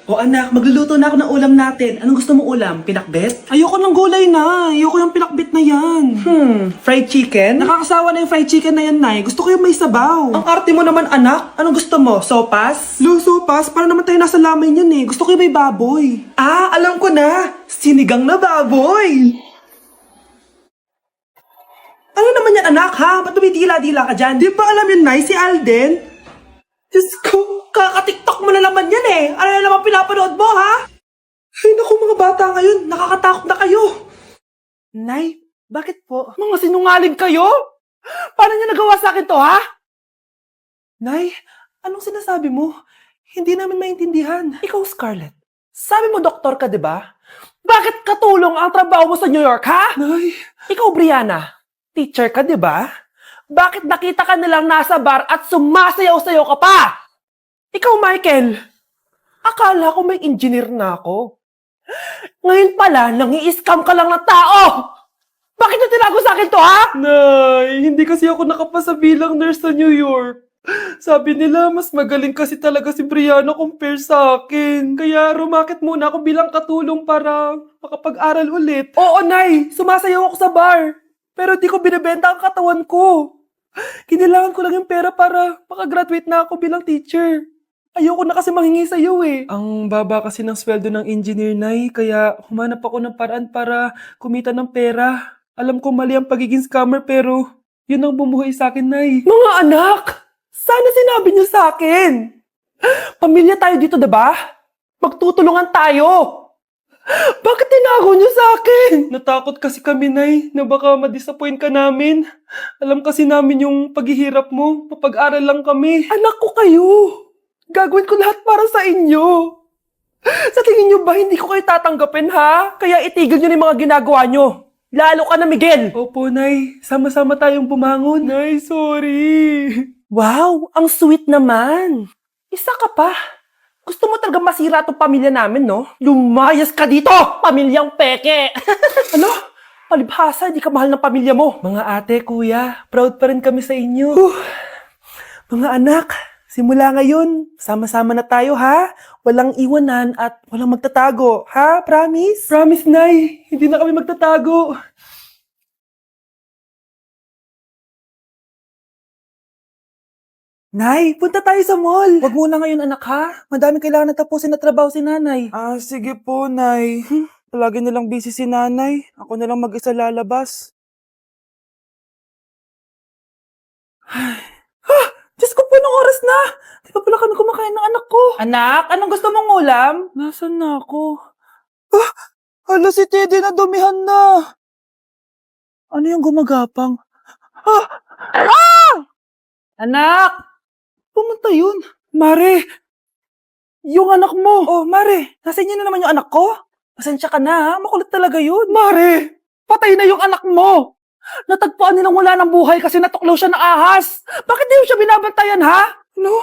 O anak, magluluto na ako ng ulam natin. Anong gusto mo ulam? Pinakbet? Ayoko ng gulay na. Ayoko yung pinakbit na yan. Fried chicken? Nakakasawa na yung fried chicken na yan, Nay. Gusto ko yung may sabaw. Ang arte mo naman anak. Anong gusto mo? Sopas? Luso, pas. Para naman tayo nasa lamay niyan eh. Gusto ko yung may baboy. Ah, alam ko na. Sinigang na baboy. Ano naman yan anak ha? Ba't tumitila-dila ka dyan? Di ba alam yun, Nay? Si Alden? Diyos ko, kaka-tiktok mo na naman yan eh. Ano na naman pinapanood mo ha? Ay, naku mga bata ngayon. Nakakatakot na kayo. Nay, bakit po? Mga sinungaling kayo? Paano niyo nagawa sa akin to, ha? Nay, anong sinasabi mo? Hindi namin maintindihan. Ikaw, Scarlett. Sabi mo doktor ka, di ba? Bakit katulong ang trabaho mo sa New York, ha? Nay. Ikaw, Brianna. Teacher ka, di ba? Bakit nakita ka nilang nasa bar at sumasayaw-sayaw ka pa? Ikaw, Michael. Akala ko may engineer na ako. Ngayon pala, nangi-scam ka lang ng tao! Bakit niyo tinago sa akin to, ha? Nay, hindi kasi ako nakapasa bilang nurse sa New York. Sabi nila, mas magaling kasi talaga si Brianna compare sa akin. Kaya rumakit muna ako bilang katulong para makapag-aral ulit. Oo, Nay, sumasayaw ako sa bar. Pero di ko binibenta ang katawan ko. Kailangan ko lang yung pera para makagraduate na ako bilang teacher. Ayoko na kasi manghingi sa'yo eh. Ang baba kasi ng sweldo ng engineer, Nay, kaya humanap ako ng paraan para kumita ng pera. Alam ko mali ang pagiging scammer pero yun ang bumuhay sa akin, Nay. Mga anak! Sana sinabi niyo sa akin! Pamilya tayo dito, diba? Magtutulungan tayo! Bakit tinago niyo sa akin? Natakot kasi kami, Nay, na baka ma-disappoint ka namin. Alam kasi namin yung paghihirap mo. Mapag-aral lang kami. Anak ko kayo. Gagawin ko lahat para sa inyo. Sa tingin niyo ba hindi ko kayo tatanggapin, ha? Kaya itigil niyo na yung mga ginagawa niyo. Lalo ka na, Miguel. Opo, Nay. Sama-sama tayong bumangon. Nay, sorry. Wow, ang sweet naman. Isa ka pa. Gusto mo talaga masira itong pamilya namin, no? Lumayas ka dito, pamilyang peke! Ano? Palibhasa, di ka mahal ng pamilya mo. Mga ate, kuya, proud pa rin kami sa inyo. Mga anak, simula ngayon, sama-sama na tayo, ha? Walang iwanan at walang magtatago, ha? Promise? Promise, Nay. Hindi na kami magtatago. Nay, punta tayo sa mall. Wag muna ngayon, anak, ha? Madami kailangan na tapusin na trabaho si nanay. Ah, sige po, Nay. Palagi nilang busy si nanay. Ako na lang mag-isa lalabas. Diyos ko po, anong oras na? Di ba pala kami kumakain ng anak ko? Anak, anong gusto mong ulam? Nasaan na ako? Hala, si Teddy na dumihan na. Ano yung gumagapang? Anak! Pumunta yun. Mare! Yung anak mo! Oh, Mare! Nasa inyo na naman yung anak ko? Pasensya ka na, ha? Makulit talaga yun. Mare! Patay na yung anak mo! Natagpuan nilang wala ng buhay kasi natuklaw siya ng ahas! Bakit di mo siya binabantayan, ha? Ano?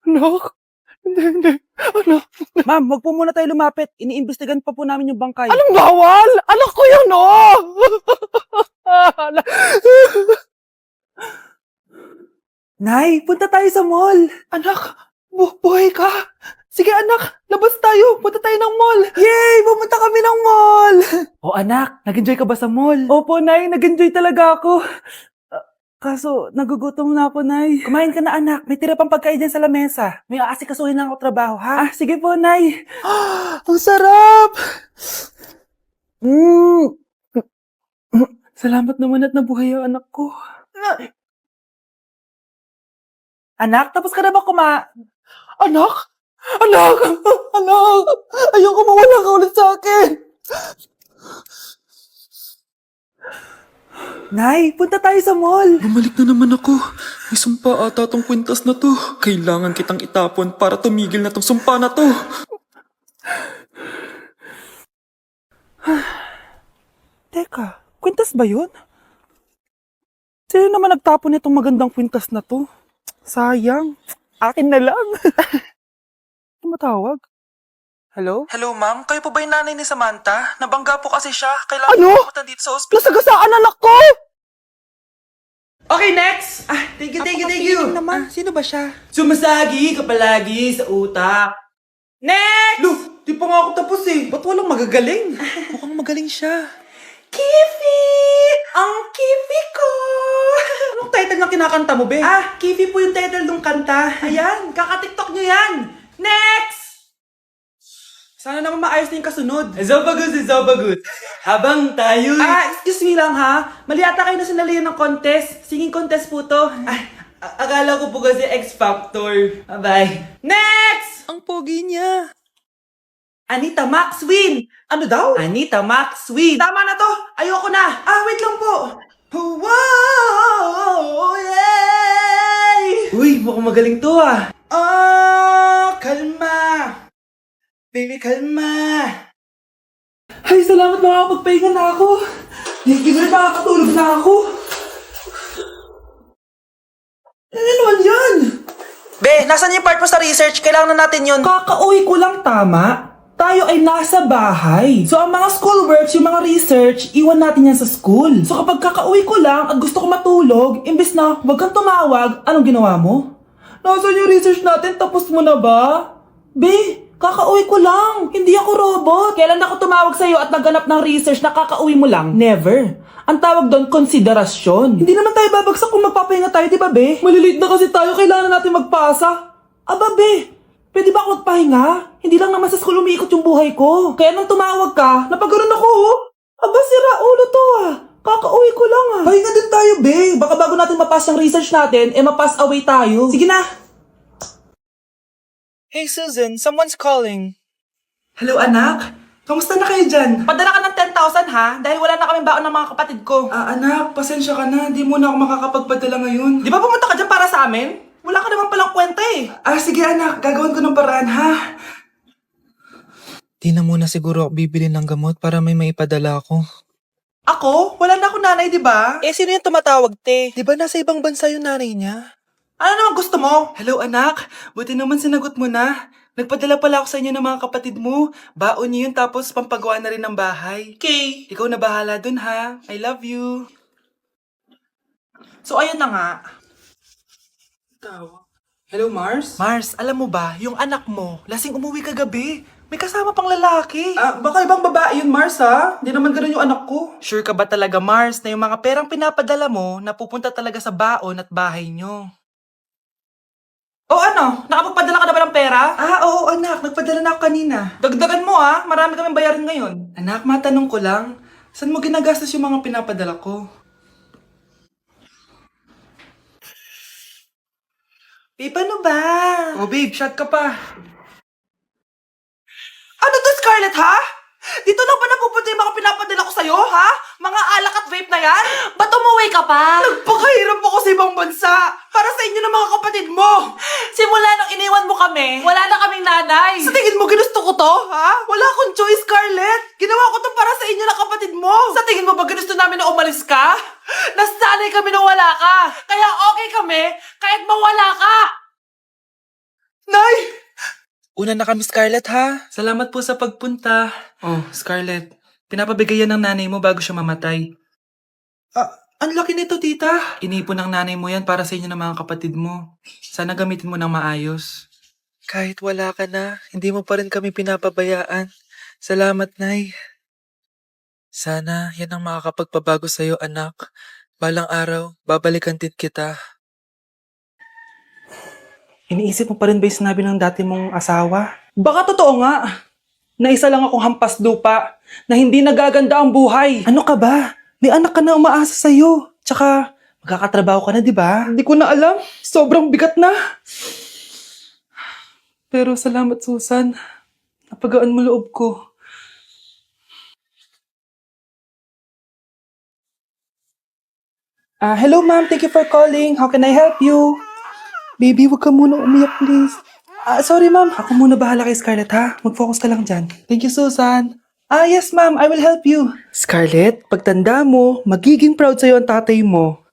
Anak? Hindi. Anak? Ma'am, wag po muna tayo lumapit. Iniimbestigan pa po namin yung bangkay. Anong bawal? Anak ko yun, oh! Nay, punta tayo sa mall. Anak, buhay ka. Sige anak, labas tayo. Punta tayo ng mall. Yay! Pumunta kami ng mall. Oh anak, nag-enjoy ka ba sa mall? Opo, Nay. Nag-enjoy talaga ako. Kaso, nagugutom na ako, Nay. Kumain ka na, anak. May tira pang pagkain dyan sa lamesa. May aasikasuhin na ako trabaho, ha? Ah, sige po, Nay. Ang sarap! Salamat naman at nabuhay ang anak ko. Anak, tapos ka na ba Anak? Anak! Anak! Ayoko mawala ka ulit sa akin! Nay, punta tayo sa mall! Bumalik na naman ako. May sumpa ata tong kwintas na to. Kailangan kitang itapon para tumigil na tong sumpa na to. Teka, kwintas ba yun? Sino naman nagtapon nitong magandang kwintas na to? Sayang. Akin na lang. Tumatawag? Hello? Hello ma'am, kayo po ba yung nanay ni Samantha? Nabangga po kasi siya. Kailangan Ano? pumunta dito sa ospital. Nasagasaan anak ko! Okay, next! Thank you. Naman. Sino ba siya? Sumasagi ka palagi sa utak. Next! Lo, di pa nga ako tapos eh. Ba't walang magagaling? Mukhang magaling siya. Kifi! Ang Kifi ko! Anong title na kinakanta mo, be? Kifi po yung title ng kanta. Ayan, kaka-tiktok nyo yan. Next! Sana naman maayos na yung kasunod. Zobagut. Habang tayo... Excuse me lang ha. Mali ata kayo na sinalihan ng contest. Singing contest po to. Akala ko po kasi X Factor. Bye. Next! Ang pogi niya. Anita Max win! Ano daw? Anita Max win! Tama na to. Ayoko na. Wait lang po. Wow! Yay! Uy, mukhang magaling to kalma. Baby, kalma. Ay, salamat makakapagpahinga na ako. Hindi na makakatulog na ako. Ano naman yan? Be, nasan yung part mo sa research? Kailangan na natin yun. Kakauwi ko lang, tama? Tayo ay nasa bahay. So, ang mga schoolworks, yung mga research, iwan natin yan sa school. So, kapag kakauwi ko lang at gusto ko matulog, imbes na wag kang tumawag, anong ginawa mo? Nasaan yung research natin? Tapos mo na ba? Be, kakauwi ko lang. Hindi ako robot. Kailan ako tumawag sa'yo at naghanap ng research na kakauwi mo lang? Never. Ang tawag doon, konsiderasyon. Hindi naman tayo babagsak kung magpapahinga tayo, di ba, be? Malilate na kasi tayo, kailangan natin magpasa. Aba, be, pwede ba ako magpahinga? Hindi lang naman sa school umiikot yung buhay ko. Kaya nung tumawag ka, napagano'n ako, Aba, sira ulo to Kakauwi ko lang Pahinga din tayo, be. Baka bago natin mapass yung research natin, mapass away tayo. Sige na. Hey Susan, someone's calling. Hello, anak. Kamusta na kayo dyan? Padala ka ng 10,000 ha? Dahil wala na kaming baon ng mga kapatid ko. Anak, pasensya ka na. Di mo na ako makakapagpadala ngayon. Di ba pumunta ka dyan para sa amin? Wala ka naman palang kwenta eh. Sige anak, gagawin ko ng paraan, ha? Di na muna siguro ako bibili ng gamot para may maipadala ako. Ako? Wala na ako nanay, di ba? Eh, sino yung tumatawag, te? Di ba nasa ibang bansa yung nanay niya? Ano naman gusto mo? Hello, anak. Buti naman sinagot mo na. Nagpadala pala ako sa inyo ng mga kapatid mo. Baon niyo yun tapos pampagawa na rin ng bahay. Okay. Ikaw na bahala dun, ha? I love you. So ayun na nga. Hello, Mars? Mars, alam mo ba, yung anak mo, lasing umuwi kagabi. May kasama pang lalaki. Baka ibang babae yun, Mars, ha? Hindi naman ganun yung anak ko. Sure ka ba talaga, Mars, na yung mga perang pinapadala mo, napupunta talaga sa baon at bahay nyo? O ano? Nakapagpadala ka na ba ng pera? Oo, anak. Nagpadala na ako kanina. Dagdagan mo marami kaming bayarin ngayon. Anak, matanong ko lang. Saan mo ginagastos yung mga pinapadala ko? Babe, ano ba? Oh, babe, shot ka pa. Ano to, Scarlett, ha? Dito lang ba napupunta yung mga pinapadala ko sa'yo, ha? Mga alak at vape na yan? Ba't umuwi ka pa? Nagpakahirap ako sa ibang bansa para sa inyo ng mga kapatid mo. Simula nung iniwan mo kami, wala na kaming nanay. Sa tingin mo ginusto ko to, ha? Wala akong choice, Scarlett. Ginawa ko to para sa inyo ng kapatid mo. Sa tingin mo ba ginusto namin na umalis ka? Nasanay kami na wala ka. Kaya okay kami kahit mawala ka. Nay! Una na kami, Scarlett, ha? Salamat po sa pagpunta. Oh, Scarlett. Pinapabigay yan ng nanay mo bago siya mamatay. Ang laki nito, tita. Inipon ng nanay mo yan para sa inyo ng mga kapatid mo. Sana gamitin mo ng maayos. Kahit wala ka na, hindi mo pa rin kami pinapabayaan. Salamat, Nay. Sana yan ang makakapagpabago sa'yo, anak. Balang araw, babalikan din kita. Iniisip mo pa rin ba yung sinabi ng dati mong asawa? Baka totoo nga. Na isa lang akong hampas lupa na hindi nagaganda ang buhay. Ano ka ba? May anak ka na umaasa sa'yo. Tsaka, magkakatrabaho ka na, di ba? Hindi ko na alam. Sobrang bigat na. Pero salamat, Susan. Napagaan mo loob ko. Hello, ma'am. Thank you for calling. How can I help you? Baby, wag ka muna umiyak, please. Sorry, ma'am. Ako muna bahala kay Scarlett, ha? Mag-focus ka lang dyan. Thank you, Susan. Yes, ma'am. I will help you. Scarlett, pagtanda mo, magiging proud sa'yo ang tatay mo.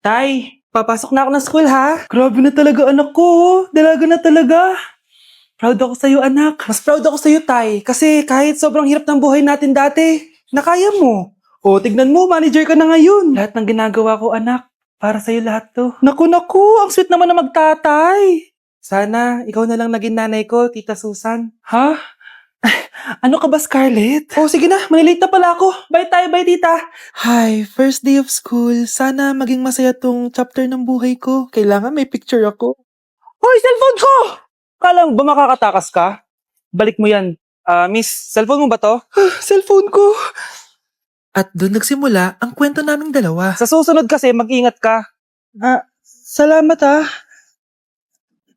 Tay, papasok na ako ng school, ha? Grabe na talaga, anak ko. Dalaga na talaga. Proud ako sa'yo, anak. Mas proud ako sa'yo, Tay. Kasi kahit sobrang hirap ng buhay natin dati, nakaya mo. Tignan mo, manager ka na ngayon. Lahat ng ginagawa ko, anak. Para sa'yo lahat to. Naku, ang sweet naman na magtatay. Sana ikaw na lang naging nanay ko, Tita Susan. Ha? Ano ka ba, Scarlett? Oh, sige na. Malilate na pala ako. Bye tayo, bye, tita. Hi, first day of school. Sana maging masaya tong chapter ng buhay ko. Kailangan may picture ako. Hoy, cellphone ko! Kala mo ba makakatakas ka? Balik mo yan. Miss, cellphone mo ba to? Cellphone ko. At doon nagsimula ang kwento naming dalawa. Sa susunod kasi, mag-ingat ka. Salamat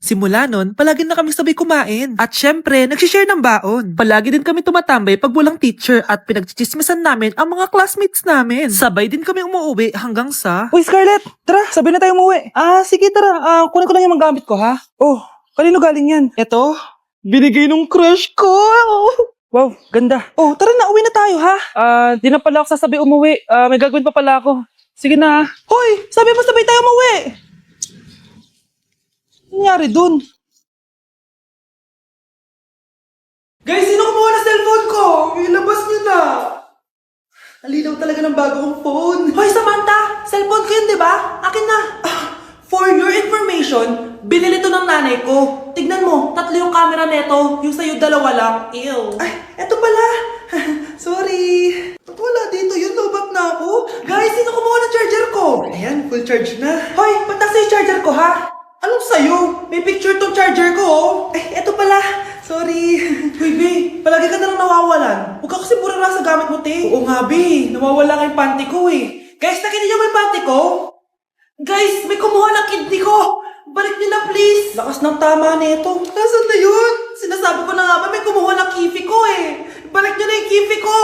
Simula nun, palagi na kami sabay kumain. At syempre, nagsishare ng baon. Palagi din kami tumatambay pag walang teacher at pinagchichismisan namin ang mga classmates namin. Sabay din kami umuwi hanggang sa... Uy, Scarlett! Tara, sabay na tayo umuwi. Sige, tara. Kunin ko lang yung mga gamit ko, ha? Oh, kanino galing yan? Eto, binigay nung crush ko. Wow, ganda. Oh, tara na, uwi na tayo, ha? Di na pala ako sasabay umuwi. May gagawin pa pala ako. Sige na. Hoy, sabi mo sabay tayo umuwi. Ano nangyari dun? Guys, sino kumuha ng cellphone ko? Ilabas niyo na. Alinaw talaga ng bago kong phone. Hoy, Samantha! Cellphone ko yun, di ba? Akin na. For your information, binili to ng nanay ko. Tignan mo, 3 yung camera neto. Yung sa'yo, 2 lang. Ew. Ay, eto pala. Sorry. Ba't wala dito yun? Lobat na ako. Guys, sino kumuha ng charger ko? Ayan, full charge na. Hoy, ba't nasa yung charger ko, ha? Anong sa'yo? May picture tong charger ko, oh. Ay, eto pala. Sorry. Hoy, Be. Palagi ka na lang nawawalan. Huwag ka kasi pura sa gamit mo, te. Oo nga, Be. Nawawala nga yung panty ko, eh. Guys, nakita niyo ba yung panty ko? Guys, may kumuha ng kidney ko. Balik niyo na, please. Lakas ng tama nito. Nasaan na yun? Sinasabi ko na nga ba, may kumuha ng kifi ko, eh. Balik niyo na yung kifi ko.